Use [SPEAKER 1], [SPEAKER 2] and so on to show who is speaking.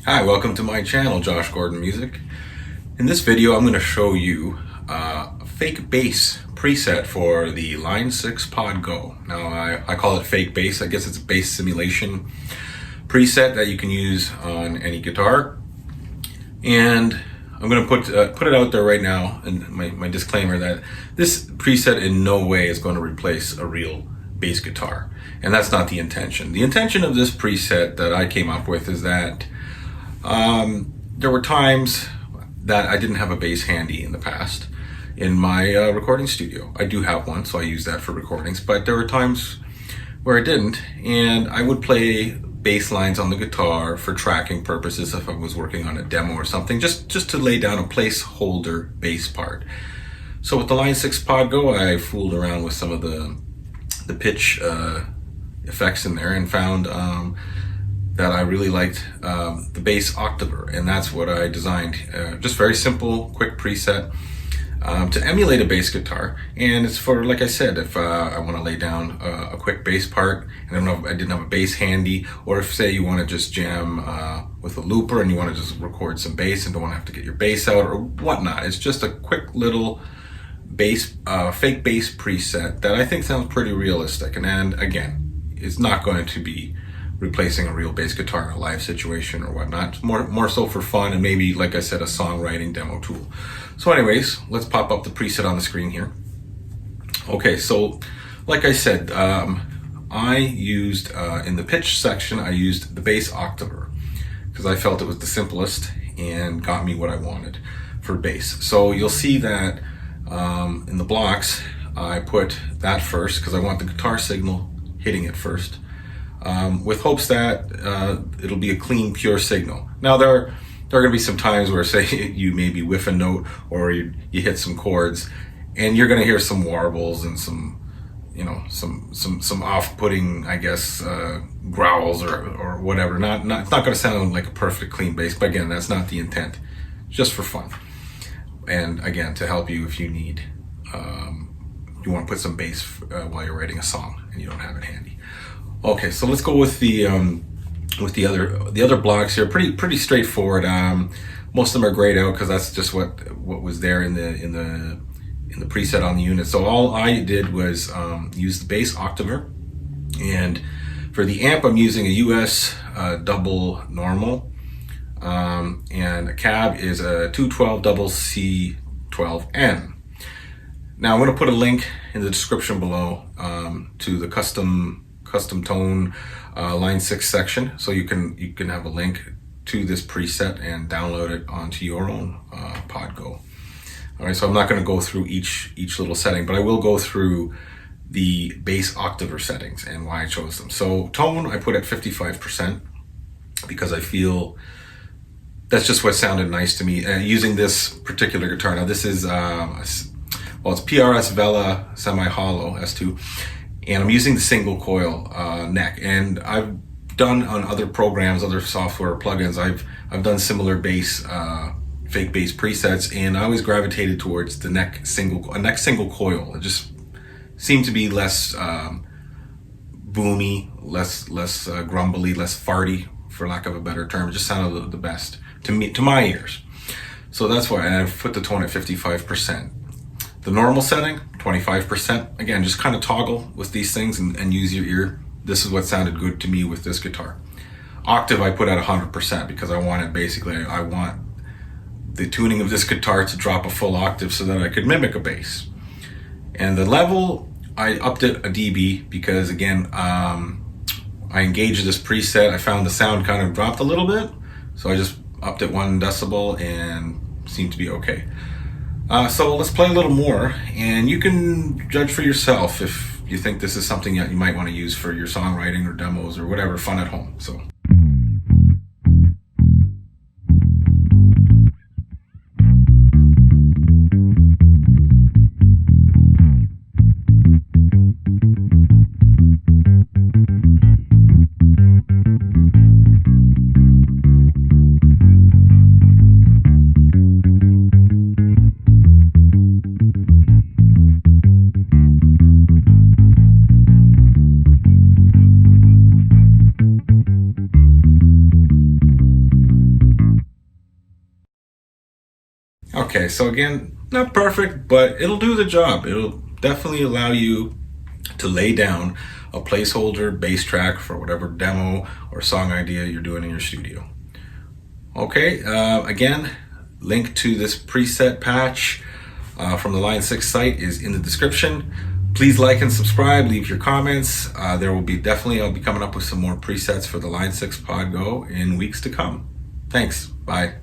[SPEAKER 1] Hi, welcome to my channel, Josh Gordon Music. In this video, I'm going to show you a fake bass preset for the Line 6 Pod Go. Now, I call it fake bass. I guess it's a bass simulation preset that you can use on any guitar. And I'm going to put it out there right now, and my disclaimer that this preset in no way is going to replace a real bass guitar. And that's not the intention. The intention of this preset that I came up with is that there were times that I didn't have a bass handy in the past in my recording studio. I do have one, so I use that for recordings, but there were times where I didn't, and I would play bass lines on the guitar for tracking purposes if I was working on a demo or something, just to lay down a placeholder bass part. So with the Line 6 Pod Go, I fooled around with some of the pitch effects in there and found that I really liked the Bass Octaver, and that's what I designed. Just very simple, quick preset to emulate a bass guitar. And it's for, like I said, if I want to lay down a quick bass part, and I don't know if I didn't have a bass handy, or if, say, you want to just jam with a looper and you want to just record some bass and don't want to have to get your bass out or whatnot. It's just a quick little bass, fake bass preset that I think sounds pretty realistic. And again, it's not going to be replacing a real bass guitar in a live situation or whatnot. It's more so for fun and maybe, like I said, a songwriting demo tool. So anyways, let's pop up the preset on the screen here. Okay, so like I said, I used, in the pitch section, I used the Bass Octaver because I felt it was the simplest and got me what I wanted for bass. So you'll see that in the blocks, I put that first because I want the guitar signal hitting it first. With hopes that it'll be a clean, pure signal. Now there are going to be some times where, say, you maybe whiff a note or you hit some chords, and you're going to hear some warbles and some off-putting, I guess, growls or whatever. It's not going to sound like a perfect clean bass, but again, that's not the intent. Just for fun, and again, to help you if you need. You want to put some bass while you're writing a song and you don't have it handy. Okay, so let's go with the other blocks here. Pretty straightforward. Most of them are grayed out because that's just what was there in the preset on the unit. So all I did was use the Bass Octaver, and for the amp I'm using a US double normal, and a cab is a 212 double C12N. Now I'm going to put a link in the description below to the custom tone Line 6 section, so you can have a link to this preset and download it onto your own Pod Go. All right, so I'm not going to go through each little setting, but I will go through the Bass Octaver settings and why I chose them. So tone I put at 55% because I feel that's just what sounded nice to me using this particular guitar. Now this is it's PRS Vela semi-hollow S2, and I'm using the single coil neck. And I've done on other programs, other software plugins, I've done similar bass, fake bass presets, and I always gravitated towards the neck single coil. It just seemed to be less boomy, less grumbly, less farty, for lack of a better term. It just sounded the best to my ears. So that's why I've put the tone at 55%. The normal setting, 25%. Again, just kind of toggle with these things and use your ear. This is what sounded good to me with this guitar. Octave I put at 100% because I want the tuning of this guitar to drop a full octave so that I could mimic a bass. And the level, I upped it a dB because, again, I engaged this preset. I found the sound kind of dropped a little bit, so I just upped it 1 decibel and seemed to be okay. So let's play a little more, and you can judge for yourself if you think this is something that you might want to use for your songwriting or demos or whatever, fun at home. So. Okay, so again, not perfect, but it'll do the job. It'll definitely allow you to lay down a placeholder bass track for whatever demo or song idea you're doing in your studio. Okay, again, link to this preset patch from the Line 6 site is in the description. Please like and subscribe, leave your comments. There will be I'll be coming up with some more presets for the Line 6 Pod Go in weeks to come. Thanks, bye.